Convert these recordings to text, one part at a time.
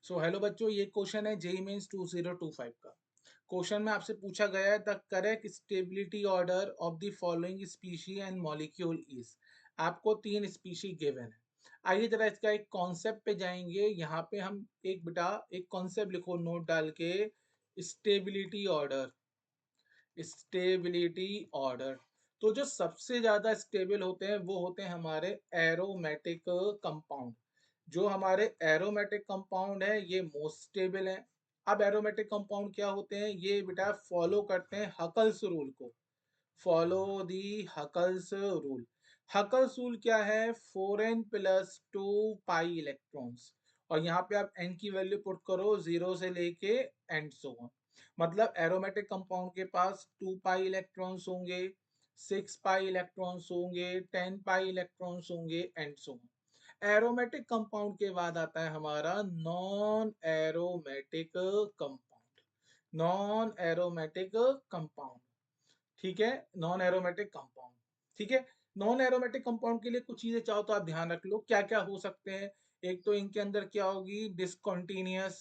So hello बच्चों, ये question है जेईई मेंस 2025 का। क्वेश्चन में आपसे पूछा गया है the correct stability order of the following species and molecule is. आपको तीन स्पीशी गिवन है। आइए जरा इसका एक कॉन्सेप्ट पे जाएंगे। यहाँ पे हम एक कॉन्सेप्ट लिखो नोट डाल के। Stability order, stability order. तो जो सबसे ज्यादा स्टेबल होते हैं वो होते हैं हमारे एरोमेटिक कंपाउंड। जो हमारे एरोमेटिक कंपाउंड है ये मोस्ट स्टेबल है। अब एरोमेटिक कंपाउंड क्या होते हैं, ये बेटा फॉलो करते हैं हकल्स रूल को। Follow the Huckel's rule. Huckel's rule क्या है, 4n प्लस 2 पाई इलेक्ट्रॉन्स। और यहाँ पे आप n की वैल्यू पुट करो 0 से लेके एंड सो ऑन। मतलब एरोमेटिक कंपाउंड के पास 2 पाई इलेक्ट्रॉन्स होंगे, 6 पाई इलेक्ट्रॉन्स होंगे, 10 पाई इलेक्ट्रॉन्स होंगे and so on. Aromatic compound के बाद आता है हमारा non aromatic compound. Non aromatic compound, ठीक है, नॉन एरोमेटिक कंपाउंड। ठीक है, नॉन एरोमेटिक कंपाउंड के लिए कुछ चीजें चाहो तो आप ध्यान रख लो क्या क्या हो सकते हैं। एक तो इनके अंदर क्या होगी, डिसकॉन्टिन्यूअस,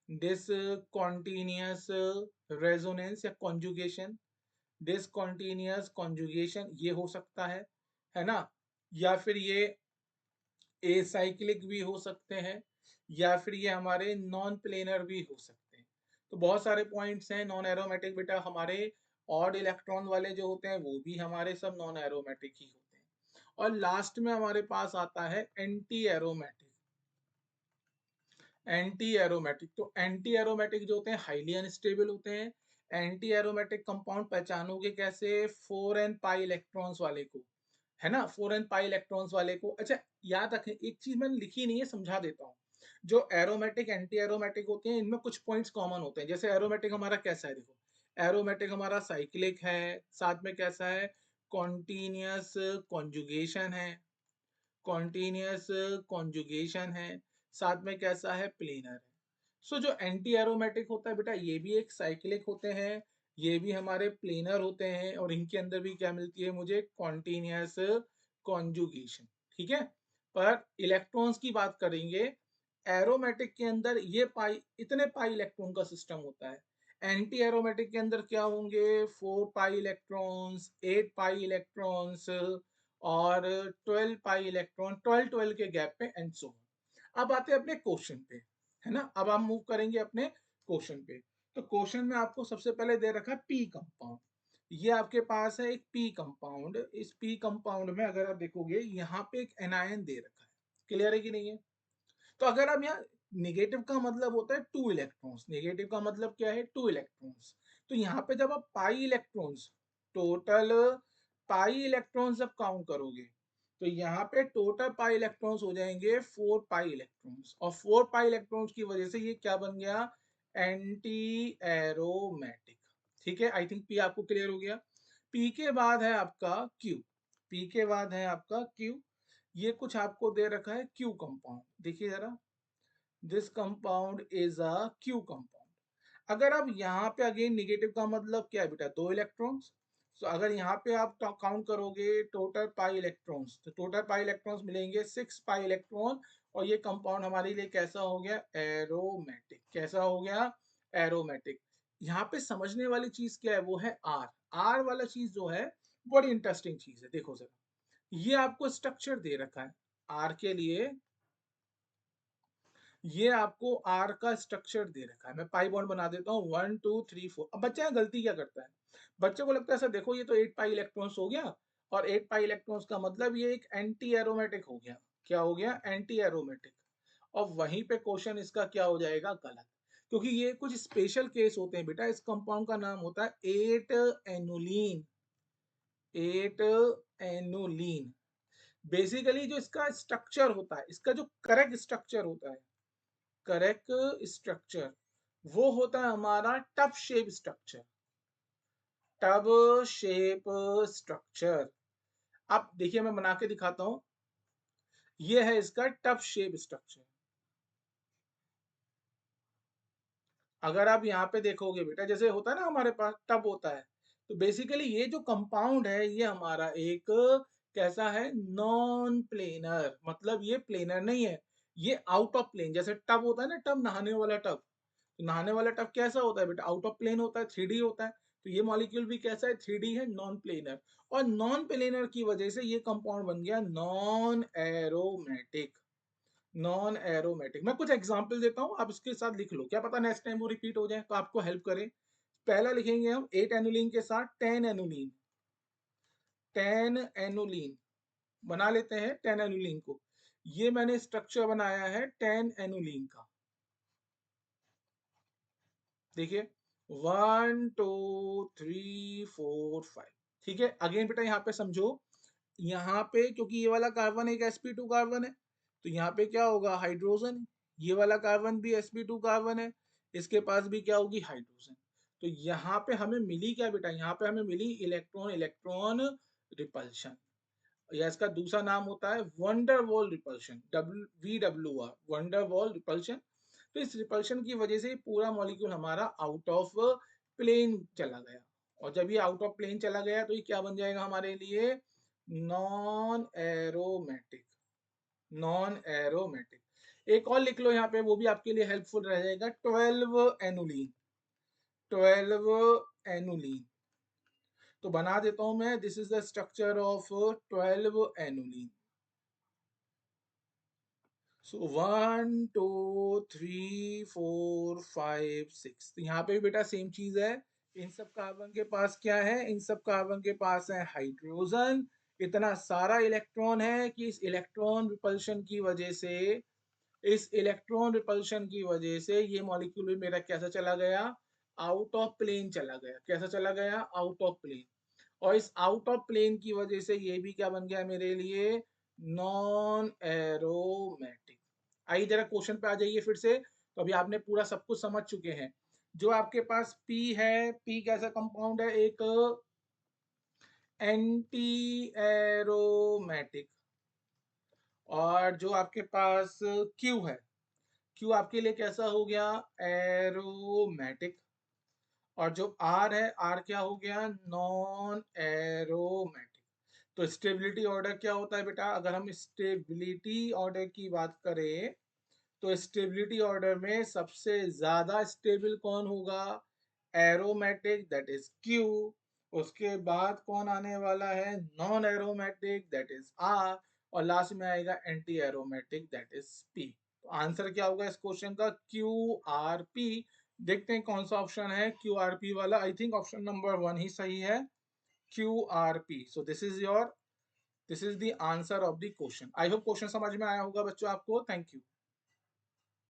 डिसकॉन्टिन्यूअस रेजोनेंस या कॉन्जुगेशन। डिसकॉन्टिन्यूअस कॉन्जुगेशन ये हो सकता है ना। या फिर ये एसाइक्लिक भी हो सकते हैं, या फिर ये हमारे नॉन प्लेनर भी हो सकते हैं। तो बहुत सारे पॉइंट्स हैं नॉन एरोमेटिक बेटा। हमारे ऑड इलेक्ट्रॉन वाले जो होते हैं वो भी हमारे सब नॉन एरोमेटिक ही होते हैं। और लास्ट में हमारे पास आता है एंटी एरोमेटिक। एंटी एरोमेटिक, तो एंटी एरोमेटिक जो होते हैं हाईली अनस्टेबल होते हैं। एंटी एरोमेटिक कंपाउंड पहचानोगे कैसे, 4n पाई इलेक्ट्रॉन्स वाले को, है ना, 4n पाई इलेक्ट्रॉन्स वाले को। अच्छा, याद रखें एक चीज मैंने लिखी नहीं है, समझा देता हूँ। जो एरोमेटिक एंटी एरोमेटिक होते हैं इनमें कुछ पॉइंट्स कॉमन होते हैं। जैसे एरोमेटिक हमारा कैसा है, देखो एरोमेटिक हमारा साइक्लिक है, साथ में कैसा है, कॉन्टिन्यूअस कॉन्जुगेशन है, कॉन्टिन्यूअस कॉन्जुगेशन है, साथ में कैसा है, प्लेनर है। सो जो एंटी एरोमेटिक होता है बेटा ये भी एक साइक्लिक होते हैं, ये भी हमारे प्लेनर होते हैं, और इनके अंदर भी क्या मिलती है मुझे, कॉन्टिन्यूअस कॉन्जुगेशन। ठीक है, पर इलेक्ट्रॉन्स की बात करेंगे, एरोमेटिक के अंदर ये पाई, इतने पाई इलेक्ट्रॉन का सिस्टम होता है। एंटी एरोमेटिक के अंदर क्या होंगे, 4 पाई इलेक्ट्रॉन्स, 8 पाई इलेक्ट्रॉन्स और 12 पाई इलेक्ट्रॉन, 12 12 के गैप पे एंड सो ऑन। अब आते हैं अपने क्वेश्चन पे, है ना। अब हम मूव करेंगे अपने क्वेश्चन पे। तो क्वेश्चन में आपको सबसे पहले दे रखा है पी कंपाउंड। ये आपके पास है एक पी कंपाउंड। इस पी कंपाउंड में अगर आप देखोगे यहाँ पे एक एनायन दे रखा है। क्लियर है कि नहीं है। तो अगर आप यहाँ, निगेटिव का मतलब होता है 2 इलेक्ट्रॉन्स, नेगेटिव का मतलब क्या है, 2 इलेक्ट्रॉन्स। तो यहाँ पे जब आप pi electrons, total pi electrons जब काउंट करोगे तो यहाँ पे टोटल पाई इलेक्ट्रॉन्स हो जाएंगे 4 पाई इलेक्ट्रॉन्स। और 4 पाई इलेक्ट्रॉन्स की वजह से ये क्या बन गया, एंटी एरोमेटिक। ठीक है, आई थिंक पी आपको क्लियर हो गया। पी के बाद है आपका क्यू। पी के बाद है आपका क्यू। ये कुछ आपको दे रखा है क्यू कंपाउंड, देखिए जरा, this compound is a Q compound. अगर आप यहाँ पे अगेन निगेटिव का मतलब क्या है बेटा, 2 इलेक्ट्रॉन्स। तो अगर यहाँ पे आप काउंट करोगे टोटल पाई इलेक्ट्रॉन्स, तो टोटल पाई इलेक्ट्रॉन्स मिलेंगे 6 पाई इलेक्ट्रॉन। और ये कंपाउंड हमारे लिए कैसा हो गया, एरोमेटिक। कैसा हो गया, एरोमेटिक। यहाँ पे समझने वाली चीज क्या है, वो है आर। आर वाला चीज जो है बड़ी इंटरेस्टिंग चीज है। देखो जरा, ये आपको स्ट्रक्चर दे रखा है आर के लिए। ये आपको आर का स्ट्रक्चर दे रखा है। मैं पाई बॉन्ड बना देता हूँ, 1 2 3 4। अब बच्चा गलती क्या करता है, बच्चे को लगता है सर देखो ये तो 8 पाई इलेक्ट्रॉन्स हो गया, और 8 पाई इलेक्ट्रॉन्स का मतलब ये एक एंटी एरोमेटिक हो गया। क्या हो गया, एंटी एरोमेटिक। और वहीं पे क्वेश्चन इसका क्या हो जाएगा, गलत। क्योंकि ये कुछ स्पेशल केस होते हैं बेटा। इस कंपाउंड का नाम होता है 8 एनुलीन। 8 एनुलीन। बेसिकली जो इसका स्ट्रक्चर होता है, इसका जो करेक्ट स्ट्रक्चर होता है, करेक्ट स्ट्रक्चर, वो होता है हमारा tub shape structure. Tub shape structure. अब देखिए मैं बना के दिखाता हूं, ये है इसका टब शेप स्ट्रक्चर। अगर आप यहाँ पे देखोगे बेटा, जैसे होता है ना हमारे पास टब होता है, तो बेसिकली ये जो कंपाउंड है ये हमारा एक कैसा है, नॉन प्लेनर। मतलब ये प्लेनर नहीं है, ये आउट ऑफ प्लेन, जैसे टब होता है ना, टब नहाने वाला टब, तो नहाने वाला टब कैसा होता है बेटा, आउट ऑफ प्लेन होता है, 3D होता है। तो ये मॉलिक्यूल भी कैसा है, 3D है, नॉन प्लेनर। और नॉन प्लेनर की वजह से ये कंपाउंड बन गया नॉन एरोमेटिक। नॉन एरोमेटिक, मैं कुछ एग्जांपल देता हूं, आप इसके साथ लिख लो, क्या पता नेक्स्ट टाइम वो रिपीट हो जाए तो आपको हेल्प करे। पहला लिखेंगे हम 8 एनुलीन के साथ 10 एनुलीन। 10 एनुलीन बना लेते हैं 10 एनुलीन को। ये मैंने स्ट्रक्चर बनाया है 10 एनुलीन का। देखिए 1 2 3 4 5। ठीक है, अगेन बेटा यहाँ पे समझो, यहाँ पे क्योंकि ये वाला कार्बन एक sp2 कार्बन है, तो यहाँ पे क्या होगा, हाइड्रोजन। ये वाला कार्बन भी sp2 कार्बन है, इसके पास भी क्या होगी, हाइड्रोजन। तो यहाँ पे हमें मिली क्या बेटा, यहाँ पे हमें मिली इलेक्ट्रॉन इलेक्ट्रॉन रिपल्शन, या इसका दूसरा नाम होता है wonder wall repulsion, VWR, wonder wall repulsion. तो इस रिपल्शन की वजह से पूरा मॉलिक्यूल हमारा आउट ऑफ प्लेन चला गया, और जब ये आउट ऑफ प्लेन चला गया तो ये क्या बन जाएगा हमारे लिए, नॉन एरोमेटिक। Non aromatic. एक और लिख लो यहाँ पे, वो भी आपके लिए हेल्पफुल रह जाएगा, 12 एनुलीन। 12 एनुलीन तो बना देता हूं मैं, this is the structure of 12 annulene. So 1 2 3 4 5 6, तो यहाँ पे भी बेटा सेम चीज है। इन सब कार्बन के पास क्या है, इन सब कार्बन के पास है हाइड्रोजन। इतना सारा इलेक्ट्रॉन है कि इस इलेक्ट्रॉन रिपल्शन की वजह से, इस इलेक्ट्रॉन रिपल्शन की वजह से ये मॉलिक्यूल भी मेरा कैसा चला गया, आउट ऑफ प्लेन चला गया। कैसा चला गया, आउट ऑफ प्लेन। और इस आउट ऑफ प्लेन की वजह से ये भी क्या बन गया मेरे लिए, नॉन एरोमेटिक। आइए जरा क्वेश्चन पे आ जाइए फिर से। तो अभी आपने पूरा सब कुछ समझ चुके हैं। जो आपके पास P है, P कैसा कंपाउंड है, एक एंटी एरोमेटिक। और जो आपके पास Q है, Q आपके लिए कैसा हो गया, एरोमेटिक। और जो R है, R क्या हो गया, नॉन एरोमेटिक। तो स्टेबिलिटी ऑर्डर क्या होता है बेटा, अगर हम स्टेबिलिटी ऑर्डर की बात करें, तो स्टेबिलिटी ऑर्डर में सबसे ज्यादा स्टेबल कौन होगा, एरोमेटिक, दैट इज क्यू। उसके बाद कौन आने वाला है, non aromatic, that is R. और लास्ट में आएगा anti aromatic, that is P. तो आंसर क्या होगा इस क्वेश्चन का, क्यू आर पी। देखते हैं कौन सा ऑप्शन है क्यू आर पी वाला। आई थिंक ऑप्शन नंबर 1 ही सही है, Q R P. So this is your, this is the answer of the question. I hope question समझ में आया होगा बच्चों आपको। Thank you.